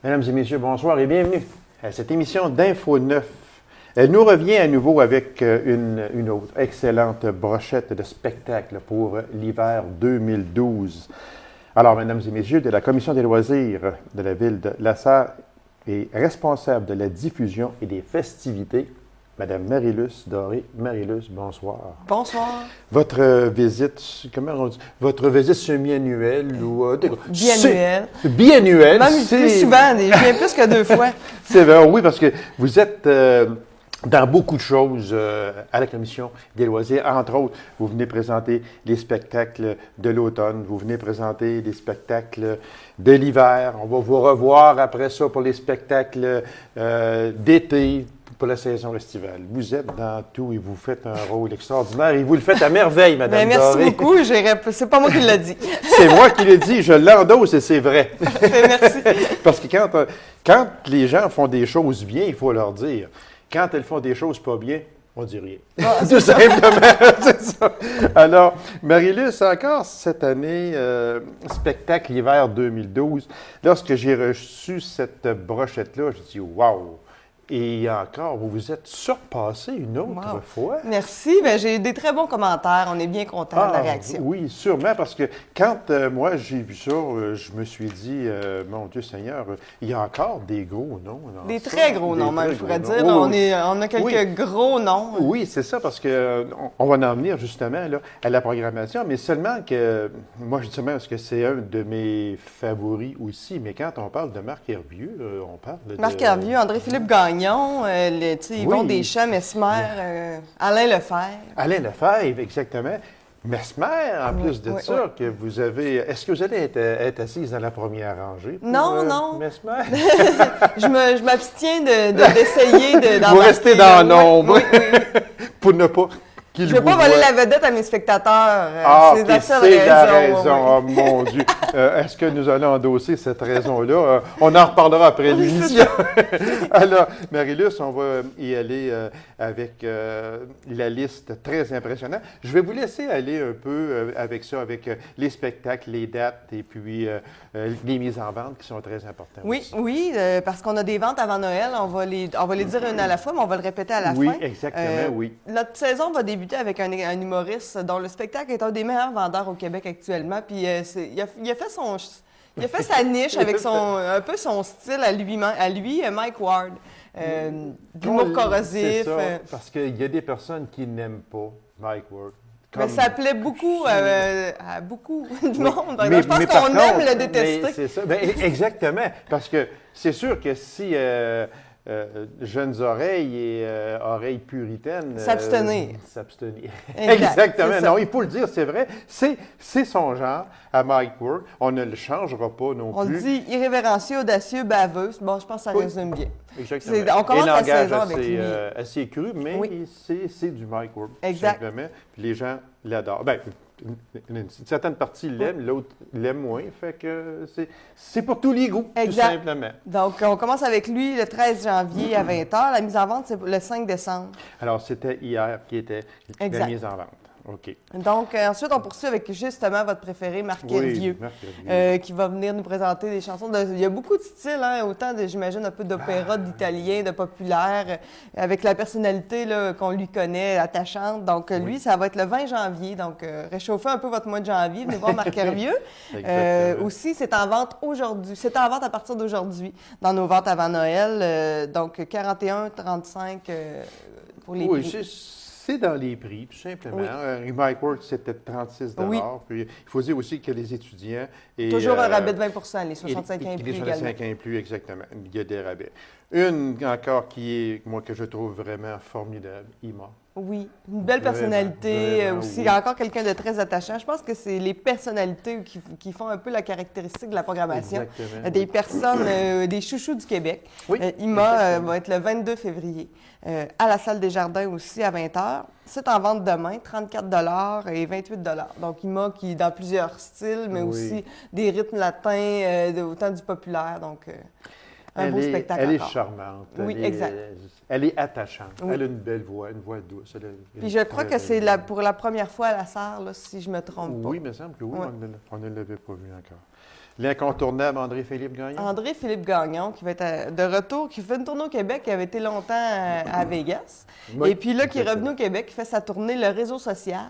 Mesdames et messieurs, bonsoir et bienvenue à cette émission d'Info 9. Elle nous revient à nouveau avec une autre excellente brochette de spectacles pour l'hiver 2012. Alors, mesdames et messieurs, de la Commission des loisirs de la ville de Lassar et responsable de la diffusion et des festivités, Madame Marie-Luce Doré. Marie-Luce, bonsoir. Bonsoir. Votre visite, comment on dit? Votre visite semi-annuelle ou... biannuelle. Biannuelle. Même plus souvent, je viens plus que 2 fois. C'est vrai, oui, parce que vous êtes dans beaucoup de choses à la Commission des loisirs. Entre autres, vous venez présenter les spectacles de l'automne, vous venez présenter les spectacles de l'hiver. On va vous revoir après ça pour les spectacles d'été, pour la saison estivale. Vous êtes dans tout et vous faites un rôle extraordinaire et vous le faites à merveille, Madame Bien, merci Doré. beaucoup. C'est pas moi qui l'ai dit. C'est moi qui l'ai dit, je l'endosse et c'est vrai. Merci. Parce que quand les gens font des choses bien, il faut leur dire. Quand elles font des choses pas bien, on dit rien. Ah, Tout simplement, c'est ça. Alors, Marie-Luce, encore cette année, spectacle hiver 2012, lorsque j'ai reçu cette brochette-là, je dis « Wow! » Et encore, vous vous êtes surpassé une autre fois. Merci. Bien, j'ai eu des très bons commentaires. On est bien contents de la réaction. Oui, sûrement, parce que quand moi j'ai vu ça, je me suis dit, mon Dieu Seigneur, il y a encore des gros noms. Des très gros noms, même, je pourrais dire. Oui, on a quelques gros noms. Oui, c'est ça, parce que on va en venir justement là, à la programmation, mais seulement que, moi je dis seulement parce que c'est un de mes favoris aussi, mais quand on parle de Marc Hervieux, on parle de... Marc Hervieux, André-Philippe Gagnon, Yvon Deschamps, Mesmer, Alain Lefebvre. Alain Lefebvre, exactement. Mesmer, en plus de ça, que vous avez... Est-ce que vous allez être assise dans la première rangée? Pour, non. Mesmer? je m'abstiens d'essayer d'embarquer. Vous restez dans l'ombre. Oui. Pour ne pas qu'il Je ne veux pas vous voler voie. la vedette à mes spectateurs. OK, c'est la seule c'est la raison. raison. Oh mon Dieu. Est-ce que nous allons endosser cette raison-là? On en reparlera après l'émission. Alors, Marie-Luce, on va y aller avec la liste très impressionnante. Je vais vous laisser aller un peu avec ça, avec les spectacles, les dates et puis les mises en vente qui sont très importantes. Oui, parce qu'on a des ventes avant Noël. On va les dire une à la fois, mais on va le répéter à la fin. Oui, exactement, oui. Notre saison va débuter avec un humoriste dont le spectacle est un des meilleurs vendeurs au Québec actuellement. Puis il a fait sa niche avec un peu son style à lui, Mike Ward. D'humour corrosif. C'est ça, parce qu'il y a des personnes qui n'aiment pas Mike Ward. Mais ça plaît beaucoup à beaucoup de monde. Je pense qu'on aime le détester. C'est ça. Bien, exactement. Parce que c'est sûr que si jeunes oreilles et oreilles puritaines... S'abstenir. S'abstenir. Exactement. Non, il faut le dire, c'est vrai. C'est son genre à Mike Ward. On ne le changera pas non plus. On dit irrévérencieux, audacieux, baveux. Bon, je pense que ça résume bien. Exactement. On commence la saison avec assez, lui. assez cru, mais c'est du Mike Ward, exact. tout simplement. Puis les gens l'adorent. Bien, une certaine partie l'aime, l'autre l'aime moins. Fait que c'est pour tous les goûts, exact. Tout simplement. Donc, on commence avec lui le 13 janvier à 20h. La mise en vente, c'est le 5 décembre. Alors, c'était hier qui était la mise en vente. OK. Donc, ensuite, on poursuit avec justement votre préféré, Marc Hervieux, qui va venir nous présenter des chansons. Il y a beaucoup de styles, autant, j'imagine, un peu d'opéra, d'italien, de populaire, avec la personnalité qu'on lui connaît, attachante. Donc, lui, ça va être le 20 janvier. Donc, réchauffez un peu votre mois de janvier, venez voir Marc Hervieux. Aussi, c'est en vente aujourd'hui. C'est en vente à partir d'aujourd'hui, dans nos ventes avant Noël. Donc, 41,35 pour les prix. C'est dans les prix, tout simplement. Oui. Mike Ward, c'était 36 $. Puis, il faut dire aussi que les étudiants... Toujours un rabais de 20 les 65 ans et plus les 65 ans et plus, exactement. Il y a des rabais. Une encore que je trouve vraiment formidable, Ima. Oui, une belle personnalité vraiment, aussi. Oui. Encore quelqu'un de très attachant. Je pense que c'est les personnalités qui font un peu la caractéristique de la programmation. Exactement. Des personnes, des chouchous du Québec. Oui, Ima va être le 22 février à la Salle des Jardins aussi à 20h. C'est en vente demain, 34 $ et 28 $. Donc Ima qui est dans plusieurs styles, mais aussi des rythmes latins, autant du populaire. Donc, un beau spectacle. Elle est charmante. Oui, exact. Elle est attachante. Oui. Elle a une belle voix, une voix douce. Puis je crois que c'est pour la première fois à la Sarre, si je ne me trompe pas. Oui, il me semble que oui, on ne l'avait pas vu encore. L'incontournable André-Philippe Gagnon. André-Philippe Gagnon, qui va être de retour, qui fait une tournée au Québec, qui avait été longtemps à Vegas. Oui, et puis là, qui est revenu au Québec, qui fait sa tournée Le Réseau social.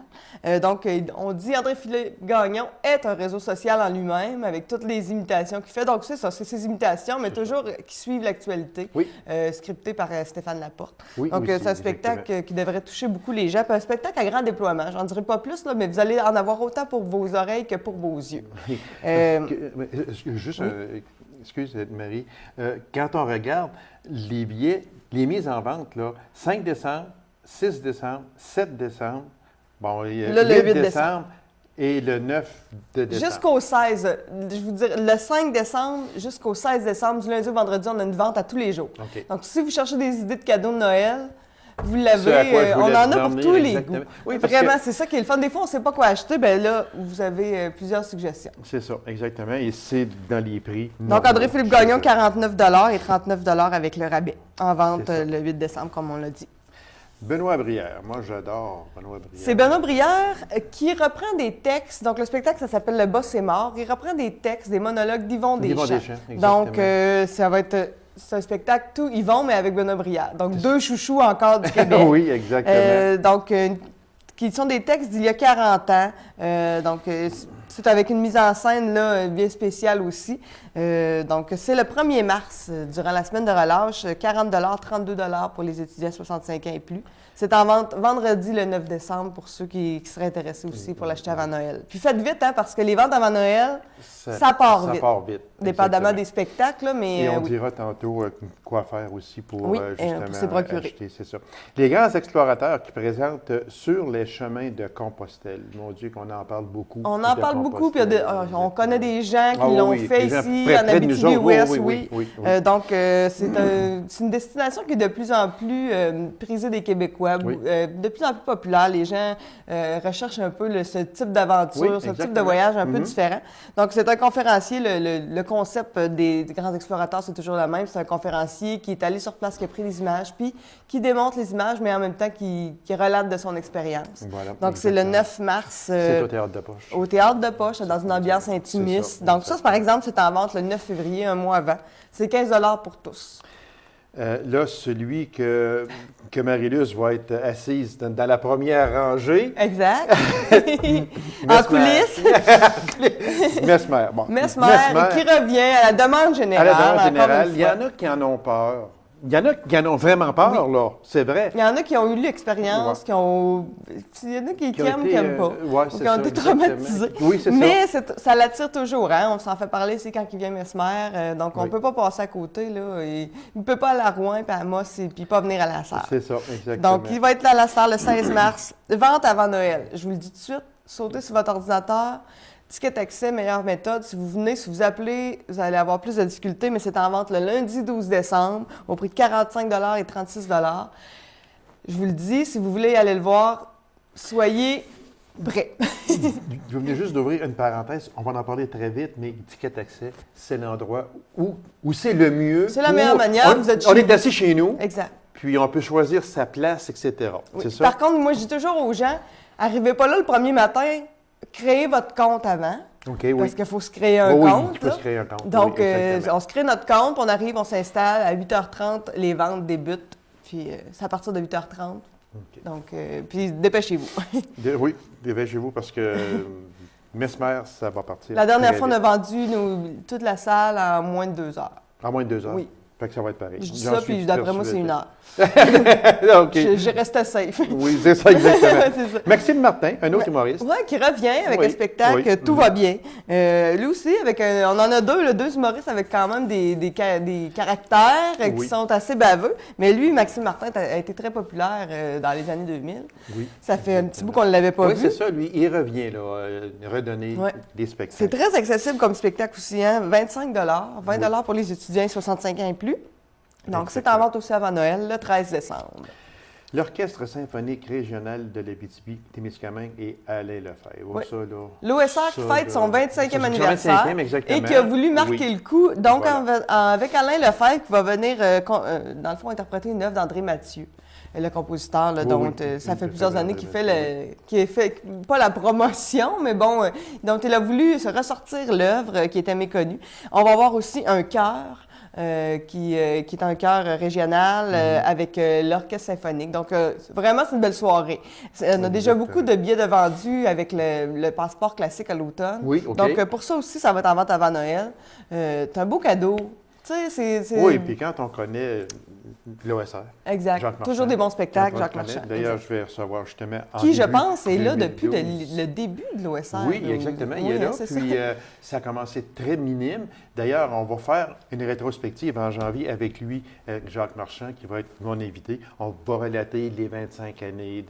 Donc, on dit André-Philippe Gagnon est un réseau social en lui-même, avec toutes les imitations qu'il fait. Donc, c'est ça, c'est ses imitations, mais toujours qui suivent l'actualité, scriptées par Stéphane Laporte. Oui, donc, c'est un spectacle qui devrait toucher beaucoup les gens. Puis un spectacle à grand déploiement. J'en dirai pas plus, là, mais vous allez en avoir autant pour vos oreilles que pour vos yeux. Juste, excuse Marie, quand on regarde les billets, les mises en vente, là, 5 décembre, 6 décembre, 7 décembre, bon, le 8 décembre et le 9 de décembre. Jusqu'au 16, je vous dire, le 5 décembre jusqu'au 16 décembre, du lundi au vendredi, on a une vente à tous les jours. Okay. Donc, si vous cherchez des idées de cadeaux de Noël, vous l'avez, on en a pour tous les goûts. Oui, vraiment, c'est ça qui est le fun. Des fois, on ne sait pas quoi acheter. Bien là, vous avez plusieurs suggestions. C'est ça, exactement. Et c'est dans les prix. Donc, André-Philippe Gagnon, 49 et 39 avec le rabais. En vente le 8 décembre, comme on l'a dit. Benoît Brière. Moi, j'adore Benoît Brière. C'est Benoît Brière qui reprend des textes. Donc, le spectacle, ça s'appelle Le boss est mort. Il reprend des textes, des monologues d'Yvon Deschamps. Donc, ça va être... C'est un spectacle tout Yvon, mais avec Benoît Brière. Donc, deux chouchous encore du Québec. Oui, exactement. Donc, qui sont des textes d'il y a 40 ans. C'est avec une mise en scène là, bien spéciale aussi. Donc, c'est le 1er mars, durant la semaine de relâche. 40 32 pour les étudiants 65 ans et plus. C'est en vente vendredi le 9 décembre pour ceux qui seraient intéressés aussi pour l'acheter avant Noël. Puis faites vite, hein, parce que les ventes avant Noël, ça part vite. Dépendamment des spectacles, là, mais... Et on dira tantôt quoi faire aussi pour justement pour s'y procurer. Acheter, c'est ça. Les grands explorateurs qui présentent sur les chemins de Compostelle. Mon Dieu, qu'on en parle beaucoup. On en parle beaucoup, puis on connaît des gens qui l'ont fait ici, en Abitibi-Ouest, oui. Donc, c'est une destination qui est de plus en plus prisée des Québécois, de plus en plus populaire. Les gens recherchent un peu ce type d'aventure, ce type de voyage un peu différent. Donc, c'est un conférencier, le concept des grands explorateurs, c'est toujours le même. C'est un conférencier qui est allé sur place, qui a pris des images, puis qui démontre les images, mais en même temps qui relate de son expérience. Voilà, donc, c'est le 9 mars. C'est au Théâtre de Poche. Au Théâtre de Poche, dans une ambiance intimiste. Donc, ça, par exemple, c'est en vente le 9 février, un mois avant. C'est 15 $ pour tous. Là, celui que Marie-Luce va être assise dans la première rangée. Exact. En coulisses. Mesmer. Bon. Mesmer, qui revient à la demande générale. À la demande générale. Il y en a qui en ont peur. Il y en a qui en ont vraiment peur, là. C'est vrai. Il y en a qui ont eu l'expérience, il y en a qui aiment, qui n'aiment pas, qui ont été traumatisés. Oui, c'est ça. Mais ça l'attire toujours, hein? On s'en fait parler, c'est quand il vient Mesmer. Donc, on ne peut pas passer à côté, là. Il ne peut pas aller à Rouen, puis à Amos, puis pas venir à la Sarre. C'est ça, exactement. Donc, il va être là à la Sarre le 16 mars. Vente avant Noël. Je vous le dis tout de suite, sautez sur votre ordinateur. Ticket accès, meilleure méthode. Si vous venez, si vous appelez, vous allez avoir plus de difficultés, mais c'est en vente le lundi 12 décembre au prix de 45 et 36 $. Je vous le dis, si vous voulez aller le voir, soyez prêts. Je venais juste d'ouvrir une parenthèse. On va en parler très vite, mais Ticket accès, c'est l'endroit où c'est le mieux. C'est la meilleure manière. On est assis chez nous. Exact. Puis on peut choisir sa place, etc. Oui. C'est ça? Par contre, moi, je dis toujours aux gens, arrivez pas là le premier matin. Créez votre compte avant. Parce qu'il faut se créer un compte. Oui, il faut se créer un compte. Donc, on se crée notre compte, on arrive, on s'installe. À 8h30, les ventes débutent. Puis, c'est à partir de 8h30. Donc, puis dépêchez-vous. Oui, dépêchez-vous parce que Mesmer, ça va partir. La dernière fois, on a vendu toute la salle en moins de 2 heures. En moins de 2 heures? Oui. Fait que ça va être pareil. Je dis ça, puis d'après moi, c'est 1 heure. Je restais safe. Oui, c'est ça, exactement. C'est ça. Maxime Martin, un autre humoriste. Oui, qui revient avec un spectacle Tout va bien. Lui aussi, on en a deux humoristes avec quand même des caractères qui sont assez baveux. Mais lui, Maxime Martin, a été très populaire dans les années 2000. Oui. Ça fait un petit bout qu'on ne l'avait pas vu. Oui, c'est ça. Lui, il revient, là, redonner des spectacles. C'est très accessible comme spectacle aussi, hein? 25 $, pour les étudiants 65 ans et plus. Donc, c'est en vente aussi avant Noël, le 13 décembre. L'Orchestre symphonique régional de l'Abitibi-Témiscamingue et Alain Lefebvre. Oui. L'OSR qui fête son 25e anniversaire et qui a voulu marquer le coup. Donc, avec Alain Lefebvre, qui va venir, dans le fond, interpréter une œuvre d'André Mathieu. le compositeur, là, dont ça fait plusieurs années qu'il fait pas la promotion, mais bon, dont il a voulu se ressortir l'œuvre qui était méconnue. On va avoir aussi un chœur. Qui est un chœur régional avec l'orchestre symphonique. Donc, vraiment, c'est une belle soirée. On a déjà beaucoup de billets de vendus avec le passeport classique à l'automne. Oui, OK. Donc, pour ça aussi, ça va être en vente avant Noël. C'est un beau cadeau. Tu sais, c'est... Oui, puis quand on connaît l'OSR. Exact. Jacques Marchand. Toujours des bons spectacles, Jacques Marchand. D'ailleurs, je vais recevoir justement qui, je pense, est là depuis le début de l'OSR. Oui, exactement. Il est là. Puis, ça a commencé très minime. D'ailleurs, on va faire une rétrospective en janvier avec lui, Jacques Marchand, qui va être mon invité. On va relater les 25 années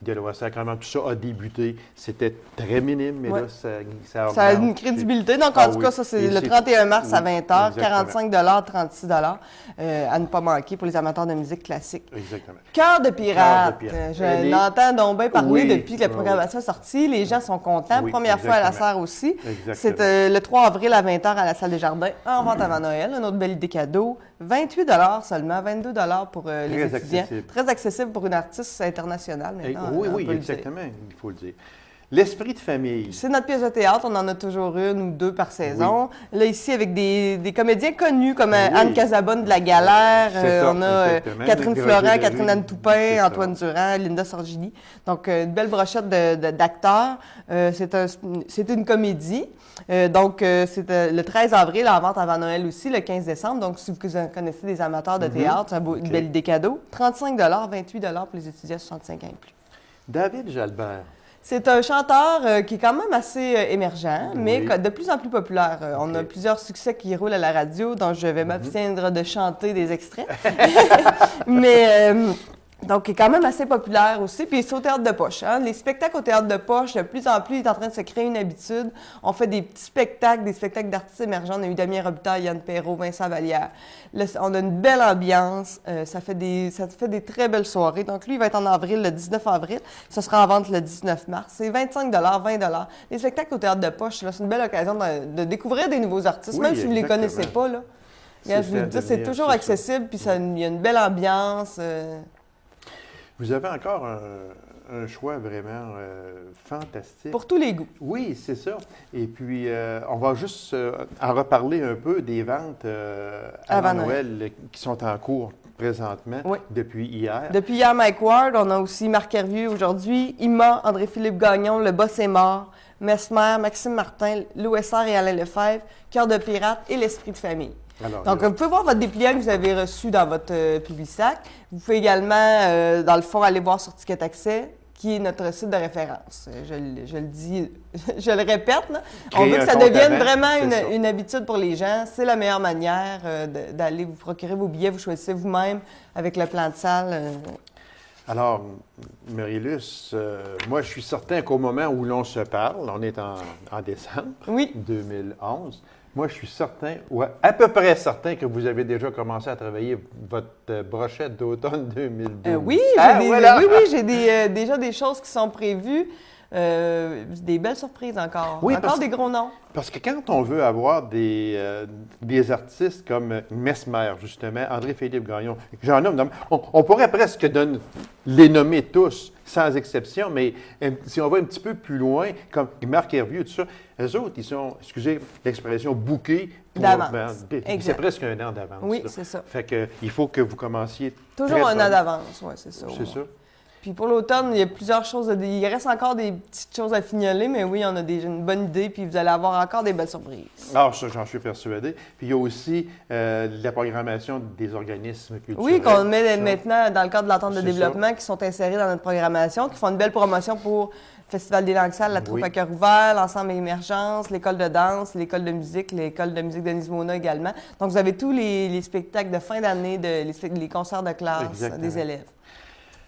de l'OSR. Comment tout ça a débuté. C'était très minime, mais là, ça a une crédibilité. Donc, en tout cas, ça, c'est le 31 mars à 20h, 45 36 à ne pas manquer pour les amateurs de musique classique. Exactement. Cœur de pirate. Je l'entends donc bien parler depuis que la programmation est sortie. Les gens sont contents. Première fois à la serre aussi. C'est le 3 avril à 20h à la salle des Jardins, en vente avant Noël. Une autre belle idée cadeau. 28 seulement, 22 pour les étudiants. Accessible. Très accessible pour une artiste internationale maintenant. Oui, exactement, il faut le dire. L'esprit de famille. C'est notre pièce de théâtre. On en a toujours une ou deux par saison. Oui. Là, ici, avec des comédiens connus comme Anne Casabonne de La Galère. On a Catherine Florent, Catherine Anne Toupin, Antoine Durand, Linda Sorgini. Donc, une belle brochette d'acteurs. C'est une comédie. Donc, c'est le 13 avril, en vente avant Noël aussi, le 15 décembre. Donc, si vous connaissez des amateurs de théâtre, c'est une belle idée cadeau. 35 28 pour les étudiants 65 ans et plus. David Jalbert. C'est un chanteur qui est quand même assez émergent, mais de plus en plus populaire. On a plusieurs succès qui roulent à la radio, dont je vais m'abstiendre de chanter des extraits. Mais donc, il est quand même assez populaire aussi. Puis, c'est au théâtre de poche. Hein? Les spectacles au théâtre de poche, de plus en plus, il est en train de se créer une habitude. On fait des petits spectacles, des spectacles d'artistes émergents. On a eu Damien Robitaille, Yann Perrault, Vincent Vallière. Là, on a une belle ambiance. Ça fait des très belles soirées. Donc, lui, il va être en avril, le 19 avril. Ça sera en vente le 19 mars. C'est 25 20 Les spectacles au théâtre de poche, c'est une belle occasion de découvrir des nouveaux artistes, même si vous ne les connaissez pas. Là. Je vous dis, c'est toujours accessible, puis il y a une belle ambiance. Vous avez encore un choix vraiment fantastique. Pour tous les goûts. Oui, c'est ça. Et puis, on va juste en reparler un peu des ventes avant Noël qui sont en cours présentement depuis hier. Depuis hier, Mike Ward. On a aussi Marc Hervieux aujourd'hui, Ima, André-Philippe Gagnon, Le Boss est mort, Mesmer, Maxime Martin, l'OSR et Alain Lefebvre, Cœur de pirate et l'Esprit de famille. Alors, donc, vous pouvez voir votre dépliant que vous avez reçu dans votre Publisac. Vous pouvez également, dans le fond, aller voir sur Ticket Accès, qui est notre site de référence. Je le dis, je le répète. Là. On veut que ça devienne vraiment une habitude pour les gens. C'est la meilleure manière d'aller vous procurer vos billets. Vous choisissez vous-même avec le plan de salle. Alors, Marie-Luce, moi, je suis certain qu'au moment où l'on se parle, on est en décembre 2011, moi, je suis certain, ou à peu près certain, que vous avez déjà commencé à travailler votre brochette d'automne 2012. Oui, j'ai déjà des choses qui sont prévues. Des belles surprises encore. Oui, encore des gros noms. Parce que quand on veut avoir des artistes comme Mesmer, justement, André-Philippe Gagnon, j'en nomme, on pourrait presque les nommer tous, sans exception, mais si on va un petit peu plus loin, comme Marc Hervieux, tout ça, eux autres, ils sont, excusez l'expression, bookés d'avance. C'est presque un an d'avance. Oui, c'est ça. Fait que, il faut que vous commenciez toujours un an d'avance, oui, c'est ça. C'est ça. Puis pour l'automne, il y a plusieurs choses. Il reste encore des petites choses à fignoler, mais oui, on a une bonne idée, puis vous allez avoir encore des belles surprises. Alors, ça, j'en suis persuadé. Puis il y a aussi la programmation des organismes culturels. Oui, qu'on met maintenant dans le cadre de l'entente de développement, qui sont insérés dans notre programmation, qui font une belle promotion pour le Festival des langues sales, la troupe à cœur ouvert, l'ensemble Émergence, l'école de danse, l'école de musique de Nismona également. Donc, vous avez tous les spectacles de fin d'année, les concerts de classe des élèves.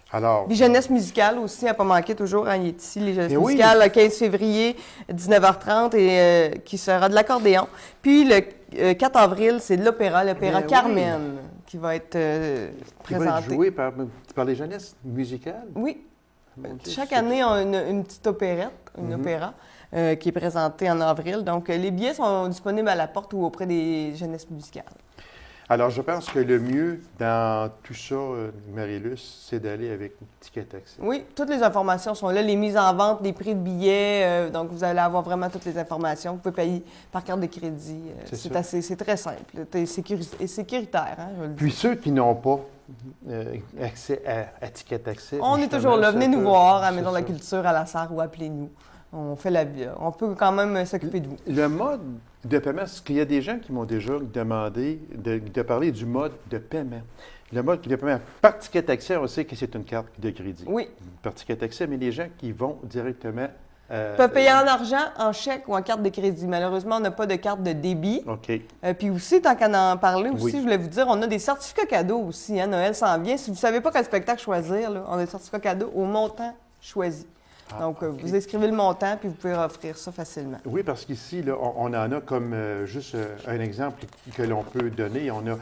Alors, les jeunesses musicales aussi, à ne pas manquer toujours. Hein, il est ici, les jeunesses musicales, le 15 février, 19h30, et qui sera de l'accordéon. Puis le 4 avril, c'est de l'opéra Carmen, qui va être présenté. Qui va être joué par les jeunesses musicales? Oui. Chaque année, on a une petite opérette, opéra, qui est présentée en avril. Donc, les billets sont disponibles à la porte ou auprès des jeunesses musicales. Alors, je pense que le mieux dans tout ça, Marie-Luce, c'est d'aller avec Ticket Accès. Oui, toutes les informations sont là, les mises en vente, les prix de billets. Donc, vous allez avoir vraiment toutes les informations. Vous pouvez payer par carte de crédit. C'est très simple. C'est sécuritaire, hein, je veux le dire. Puis ceux qui n'ont pas accès à Ticket Accès... On est toujours là. Venez nous voir à la Maison de la Culture, à la Sarre, ou appelez-nous. On fait on peut quand même s'occuper de vous. Le mode de paiement, parce qu'il y a des gens qui m'ont déjà demandé de parler du mode de paiement. Le mode de paiement, par Ticket Accès, on sait que c'est une carte de crédit. Oui. Par Ticket Accès, mais les gens qui vont directement... peuvent payer en argent, en chèque ou en carte de crédit. Malheureusement, on n'a pas de carte de débit. OK. Puis aussi, tant qu'à en parler aussi, Oui. je voulais vous dire, on a des certificats cadeaux aussi. Hein, Noël s'en vient. Si vous ne savez pas quel spectacle choisir, là, on a des certificats cadeaux au montant choisi. Donc, okay. Vous inscrivez le montant, puis vous pouvez offrir ça facilement. Oui, parce qu'ici, là, on en a comme juste un exemple que l'on peut donner. On a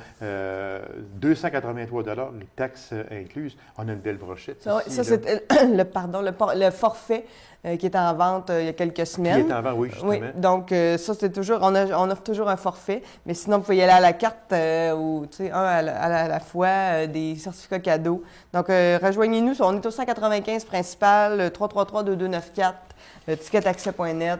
283 les taxes incluses. On a une belle brochette. Ça, ici, ça c'est le forfait qui est en vente il y a quelques semaines. Qui est en vente, oui, justement. Oui, donc ça, c'est toujours, on offre toujours un forfait, mais sinon, vous pouvez y aller à la carte ou, tu sais, un à la fois, des certificats cadeaux. Donc, rejoignez-nous, on est au 195 principal, 333-2294, ticketaccès.net.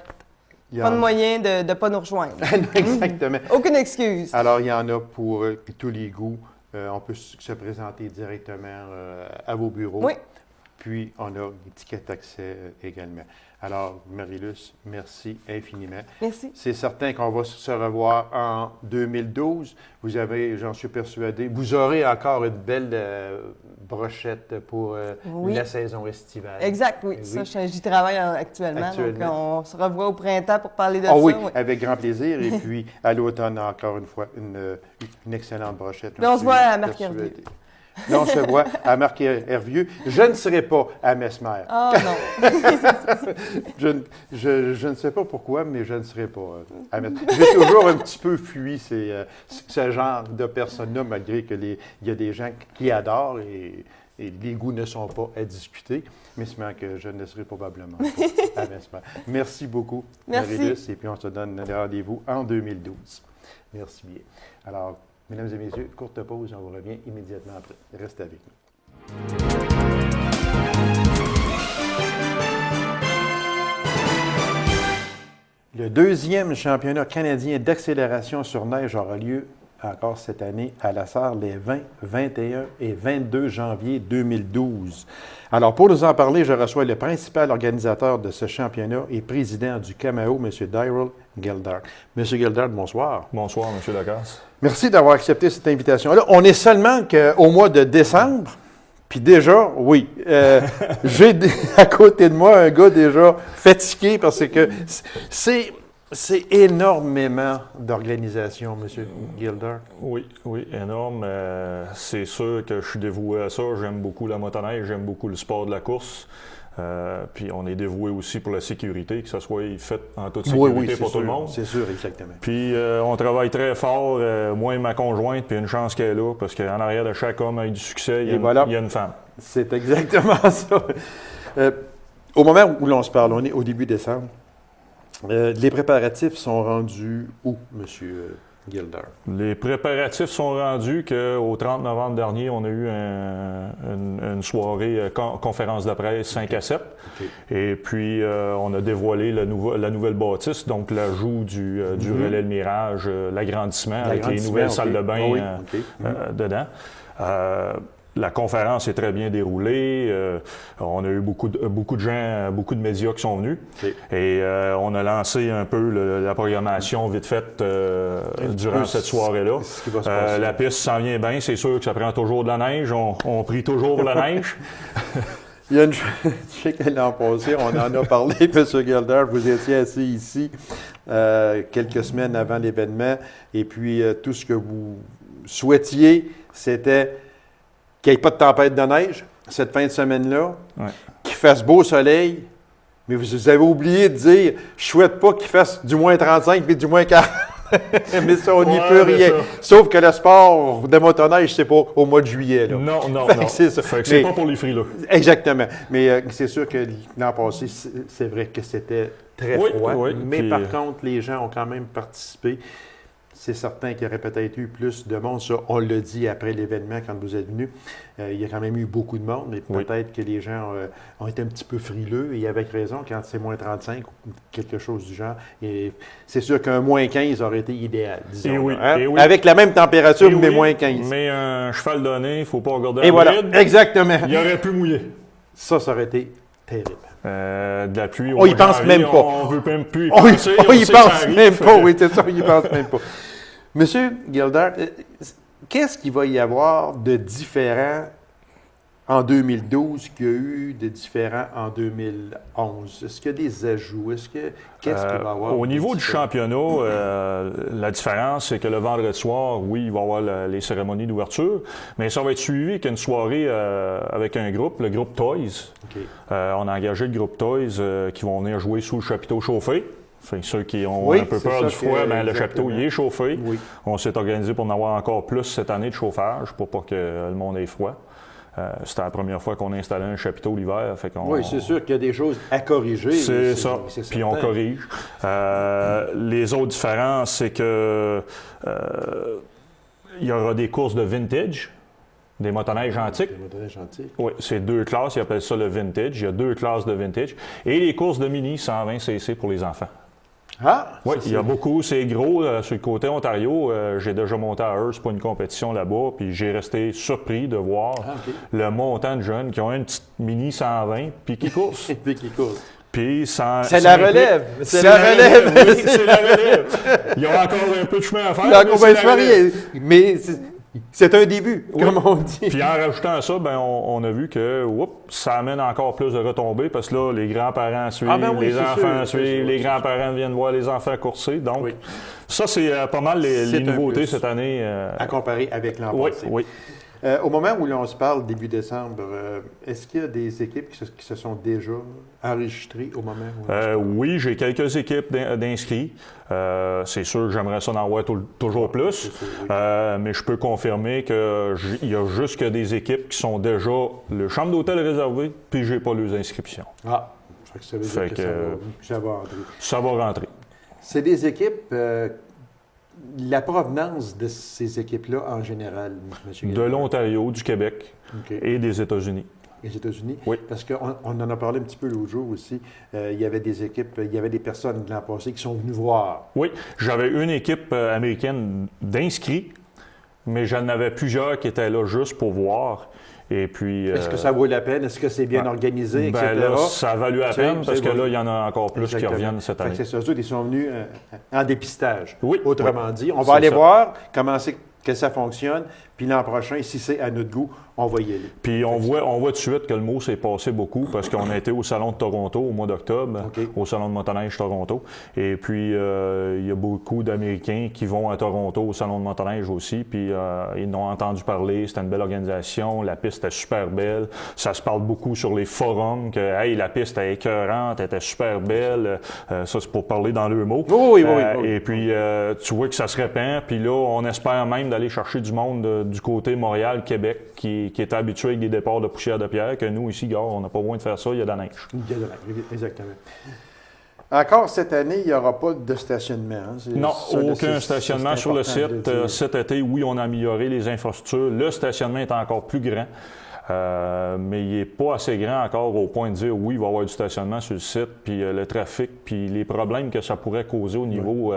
Pas de moyen de ne pas nous rejoindre. Exactement. Aucune excuse. Alors, il y en a pour tous les goûts. On peut se présenter directement à vos bureaux. Oui. Puis, on a Ticket Accès également. Alors, Marie-Luce, merci infiniment. Merci. C'est certain qu'on va se revoir en 2012. Vous avez, j'en suis persuadé, vous aurez encore une belle brochette pour la saison estivale. Exact, oui. Ça, j'y travaille actuellement. Donc, on se revoit au printemps pour parler de ça. Oui, avec grand plaisir. Et puis, à l'automne, encore une fois, une excellente brochette. Puis on se voit à Marc-Hervieux. Là, on se voit à Marc-Hervieux. Je ne serai pas à Mesmer. Ah non! je ne sais pas pourquoi, mais je ne serai pas à Mesmer. J'ai toujours un petit peu fui ce genre de personnes-là, malgré qu'il y a des gens qui adorent et les goûts ne sont pas à discuter. Mais c'est que je ne serai probablement pas à Mesmer. Merci beaucoup, Marie-Luce, et puis on se donne rendez-vous en 2012. Merci bien. Alors, mesdames et messieurs, courte pause, on vous revient immédiatement après. Restez avec nous. Le deuxième championnat canadien d'accélération sur neige aura lieu encore cette année à la Sarre les 20, 21 et 22 janvier 2012. Alors, pour nous en parler, je reçois le principal organisateur de ce championnat et président du CAMAO, M. Daryl Geldart. M. Geldart, bonsoir. Bonsoir, M. Lacasse. Merci d'avoir accepté cette invitation-là. On est seulement qu'au mois de décembre, puis déjà, oui, j'ai à côté de moi un gars déjà fatigué parce que c'est énormément d'organisation, M. Geldart. Oui, énorme. C'est sûr que je suis dévoué à ça. J'aime beaucoup la motoneige, j'aime beaucoup le sport de la course. Puis on est dévoué aussi pour la sécurité, que ça soit fait en toute sécurité pour tout le monde. C'est sûr, exactement. Puis on travaille très fort, moi et ma conjointe, puis une chance qu'elle est là, parce qu'en arrière de chaque homme avec du succès, il y a une femme. C'est exactement ça. Au moment où l'on se parle, on est au début décembre. Les préparatifs sont rendus où, M. Geldart? Les préparatifs sont rendus qu'au 30 novembre dernier, on a eu une soirée conférence de presse 5 à 7. Okay. Et puis, on a dévoilé la nouvelle bâtisse, donc l'ajout du relais de mirage, l'agrandissement avec les nouvelles salles de bain dedans. La conférence est très bien déroulée. On a eu beaucoup de gens, beaucoup de médias qui sont venus. Okay. Et on a lancé un peu la programmation vite faite durant cette soirée-là. La piste s'en vient bien. C'est sûr que ça prend toujours de la neige. On prie toujours la neige. Il y a je sais que l'an passé, on en a parlé, M. Geldart. Vous étiez assis ici quelques semaines avant l'événement. Et puis, tout ce que vous souhaitiez, c'était qu'il n'y ait pas de tempête de neige cette fin de semaine-là, qu'il fasse beau soleil, mais vous avez oublié de dire « je ne souhaite pas qu'il fasse du moins 35 puis du moins 40 ». Mais ça, on n'y peut rien. Sauf que le sport de motoneige, c'est pas au mois de juillet. Là. Non. C'est ça. C'est pas pour les frileux. Exactement. Mais c'est sûr que l'an passé, c'est vrai que c'était très froid. Mais par contre, les gens ont quand même participé. c'est certain qu'il y aurait peut-être eu plus de monde. Ça, on l'a dit après l'événement quand vous êtes venu. Il y a quand même eu beaucoup de monde, mais peut-être que les gens ont été un petit peu frileux, et avec raison, quand c'est moins 35 ou quelque chose du genre. Et c'est sûr qu'un moins 15 aurait été idéal, disons. Et oui, hein? et oui. Avec la même température, mais moins 15. Mais un cheval donné, il ne faut pas regarder et la voilà, bride. exactement. Il aurait pu mouiller. Ça aurait été terrible. De la pluie, on y pense même pas. On ne veut même plus y penser. On y pense même arrive, pas, oui, c'est ça, on y pense même pas. Monsieur Gildart, qu'est-ce qu'il va y avoir de différent en 2012 qu'il y a eu de différent en 2011? Est-ce qu'il y a des ajouts? Qu'est-ce qu'il va y avoir? Au niveau du championnat, la différence, c'est que le vendredi soir, oui, il va y avoir les cérémonies d'ouverture, mais ça va être suivi qu'une soirée avec un groupe, le groupe Toys. Okay. On a engagé le groupe Toys qui vont venir jouer sous le chapiteau chauffé. Enfin, ceux qui ont un peu peur du froid, le chapiteau il est chauffé. Oui. On s'est organisé pour en avoir encore plus cette année de chauffage pour pas que le monde ait froid. C'était la première fois qu'on installait un chapiteau l'hiver. Oui, c'est sûr qu'il y a des choses à corriger. C'est ça, puis on corrige. Les autres différences, c'est que il y aura des courses de vintage. Des motoneiges antiques. Des motoneiges antiques. Oui, c'est 2 classes, ils appellent ça le vintage. Il y a 2 classes de vintage. Et les courses de mini 120 cc pour les enfants. Ah! Oui, il y a beaucoup, c'est gros sur le côté Ontario. J'ai déjà monté à Hearst pour une compétition là-bas, puis j'ai resté surpris de voir le montant de jeunes qui ont une petite mini 120 puis qui coursent. Puis qui coursent. Puis c'est la relève! C'est la relève! Oui, c'est la relève! Il y a encore un peu de chemin à faire. Il y a encore un peu de chemin, mais c'est un début, comme on dit. Puis en rajoutant à ça, ben, on a vu que ça amène encore plus de retombées parce que là, les grands-parents suivent, les enfants suivent, les grands-parents viennent voir les enfants courser. Donc, ça, c'est pas mal les nouveautés cette année. À comparer avec l'an passé. Oui. Au moment où l'on se parle, début décembre, est-ce qu'il y a des équipes qui se sont déjà enregistrées au moment où oui, j'ai quelques équipes d'inscrits. C'est sûr que j'aimerais ça en avoir toujours plus, mais je peux confirmer qu'il y a juste que des équipes qui sont déjà le chambre d'hôtel réservé, puis j'ai pas les inscriptions. Ah, ça veut dire que ça va rentrer. Ça va rentrer. C'est des équipes... la provenance de ces équipes-là, en général, M. De l'Ontario, du Québec et des États-Unis. Les États-Unis? Oui. Parce qu'on en a parlé un petit peu l'autre jour aussi. Il y avait des équipes, il y avait des personnes de l'an passé qui sont venues voir. Oui. J'avais une équipe américaine d'inscrits, mais j'en avais plusieurs qui étaient là juste pour voir. Et puis, est-ce que ça vaut la peine? Est-ce que c'est bien organisé, etc.? Là, ça a valu la peine parce que là, il y en a encore plus qui reviennent cette année. C'est ça, ils sont venus en dépistage. Oui. Autrement dit, on va aller voir comment c'est que ça fonctionne, puis l'an prochain, si c'est à notre goût, on va y aller. Puis on voit tout de suite que le mot s'est passé beaucoup parce qu'on a été au Salon de Toronto au mois d'octobre, au Salon de motoneige Toronto. Et puis, il y a beaucoup d'Américains qui vont à Toronto au Salon de motoneige aussi. Puis, ils n'ont entendu parler. C'était une belle organisation. La piste était super belle. Ça se parle beaucoup sur les forums que hey, la piste était écœurante, elle était super belle. Ça, c'est pour parler dans le mot. Oui. Et puis, tu vois que ça se répand. Puis là, on espère même d'aller chercher du monde du côté Montréal-Québec qui est habitué avec des départs de poussière de pierre, que nous, ici, gars, on n'a pas besoin de faire ça, il y a de la neige. Il y a de la neige, exactement. Encore cette année, il n'y aura pas de stationnement. Hein? Non, aucun stationnement sur le site. Cet été, oui, on a amélioré les infrastructures. Le stationnement est encore plus grand. Mais il n'est pas assez grand encore au point de dire oui, il va y avoir du stationnement sur le site, puis le trafic, puis les problèmes que ça pourrait causer au niveau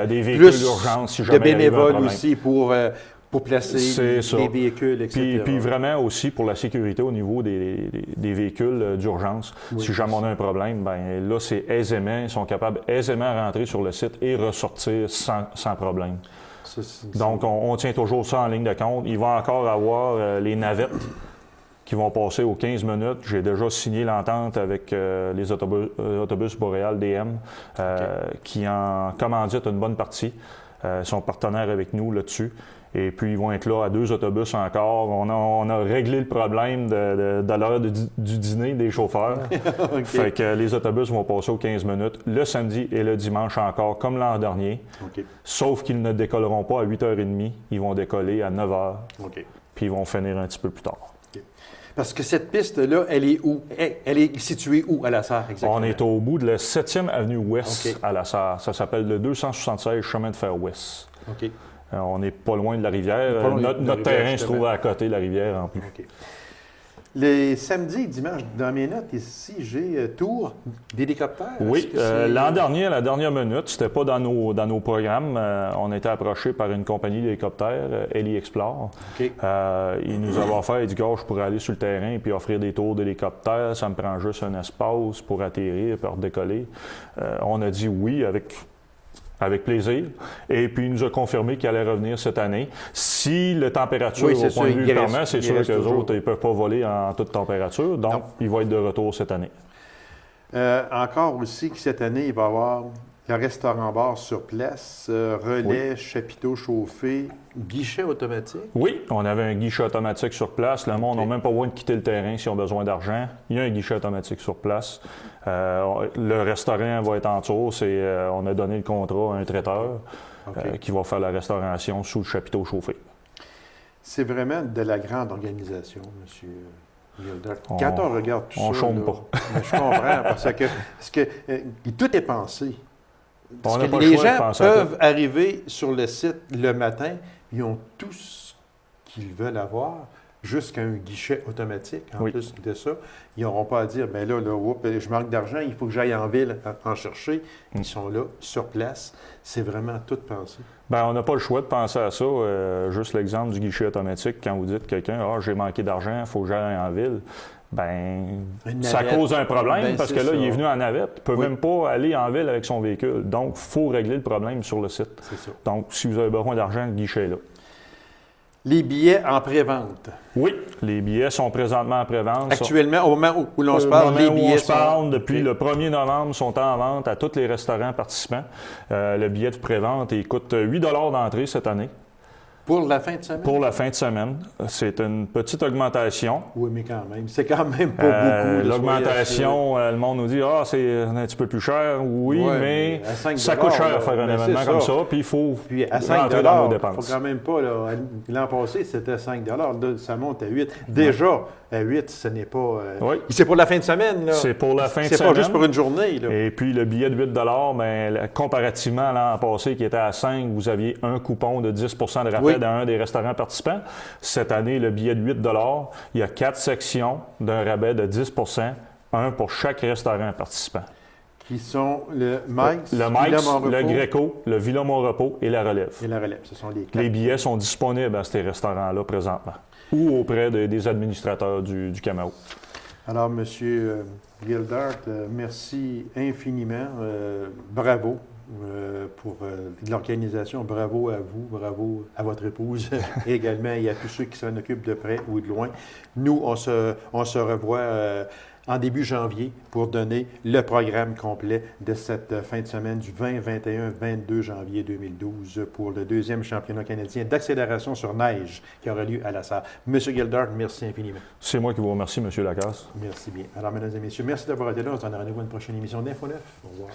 des véhicules d'urgence. Si jamais de bénévoles aussi pour placer les véhicules, etc. Puis vraiment aussi pour la sécurité au niveau des véhicules d'urgence. Si jamais on a un problème, bien là, c'est aisément, ils sont capables aisément de rentrer sur le site et ressortir sans problème. Donc, on tient toujours ça en ligne de compte. Il va encore avoir les navettes qui vont passer aux 15 minutes. J'ai déjà signé l'entente avec les autobus Boréal DM qui en commanditent une bonne partie. Ils sont partenaires avec nous là-dessus. Et puis, ils vont être là à 2 autobus encore. On a réglé le problème de l'heure du dîner des chauffeurs. Fait que les autobus vont passer aux 15 minutes le samedi et le dimanche encore, comme l'an dernier. Sauf qu'ils ne décolleront pas à 8h30. Ils vont décoller à 9h. Puis, ils vont finir un petit peu plus tard. Parce que cette piste-là, elle est où? Elle est située où à La Sarre, exactement? On est au bout de la 7e avenue Ouest à La Sarre. Ça s'appelle le 276 chemin de fer Ouest. OK. On n'est pas loin de la rivière. Notre terrain se trouve à côté de la rivière en plus. OK. Les samedis et dimanches, dans mes notes ici, j'ai tour d'hélicoptère. Oui, l'an dernier, à la dernière minute, c'était pas dans nos programmes. On a été approché par une compagnie d'hélicoptères, HeliExplore. OK. Ils nous avaient offert, ils dit, gars, je pourrais aller sur le terrain et puis offrir des tours d'hélicoptère. Ça me prend juste un espace pour atterrir, pour décoller. On a dit oui avec plaisir. Et puis, il nous a confirmé qu'il allait revenir cette année. Si la température, au point de vue permet, c'est sûr que les autres, ils ne peuvent pas voler en toute température. Donc, il va être de retour cette année. Encore aussi, cette année, il va y avoir le restaurant-bar sur place, relais, chapiteau chauffé, guichet automatique. Oui, on avait un guichet automatique sur place. Le monde n'a même pas besoin de quitter le terrain s'ils ont besoin d'argent. Il y a un guichet automatique sur place. Le restaurant va être en dessous. On a donné le contrat à un traiteur qui va faire la restauration sous le chapiteau chauffé. C'est vraiment de la grande organisation, M. Gilder. Quand on regarde tout ça, on chôme pas. Je comprends, parce que tout est pensé. Parce que pas les le choix de gens penser à peuvent tout. arriver sur le site le matin, ils ont tout ce qu'ils veulent avoir, jusqu'à un guichet automatique. En plus de ça, ils n'auront pas à dire, bien là, je manque d'argent, il faut que j'aille en ville en chercher. Ils sont là, sur place. C'est vraiment tout pensé. Bien, on n'a pas le choix de penser à ça. Juste l'exemple du guichet automatique, quand vous dites à quelqu'un, « Ah, j'ai manqué d'argent, il faut que j'aille en ville », bien, ça cause un problème parce que là, il est venu en navette. Il ne peut même pas aller en ville avec son véhicule. Donc, il faut régler le problème sur le site. C'est ça. Donc, si vous avez besoin d'argent, le guichet est là. Les billets en pré-vente. Oui, les billets sont présentement en pré-vente. Actuellement, au moment où l'on se parle, les billets sont... Depuis le 1er novembre, sont en vente à tous les restaurants participants. Le billet de pré-vente, il coûte 8 $ d'entrée cette année. Pour la fin de semaine? Pour la fin de semaine. C'est une petite augmentation. Oui, mais quand même. C'est quand même pas beaucoup. L'augmentation, le monde nous dit « Ah, c'est un petit peu plus cher. » Oui, mais ça coûte cher à faire un événement comme ça, puis il faut rentrer dans nos dépenses. Il ne faut quand même pas. L'an passé, c'était 5 $. Ça monte à 8 $. Déjà, à 8 $, ce n'est pas... C'est pour la fin de semaine. C'est pour la fin de semaine. C'est pas juste pour une journée. Là. Et puis, le billet de 8 $, bien, comparativement à l'an passé, qui était à 5 $, vous aviez un coupon de 10 % de rabais dans un des restaurants participants. Cette année, le billet de 8 $, il y a 4 sections d'un rabais de 10 %, un pour chaque restaurant participant. Qui sont le Mike's, le Greco, le Villa Mon-Repos et la Relève. Et la Relève, ce sont les 4. Les billets sont disponibles à ces restaurants-là présentement ou auprès des administrateurs du Camao. Alors, M. Gildart, merci infiniment. Bravo. Pour l'organisation, bravo à vous, bravo à votre épouse également et à tous ceux qui s'en occupent de près ou de loin. Nous, on se revoit en début janvier pour donner le programme complet de cette fin de semaine du 20, 21, 22 janvier 2012 pour le 2e championnat canadien d'accélération sur neige qui aura lieu à la Sarre. M. Gildart, merci infiniment. C'est moi qui vous remercie, M. Lacasse. Merci bien. Alors, mesdames et messieurs, merci d'avoir été là. On se donne rendez-vous à une prochaine émission d'Info 9. Au revoir.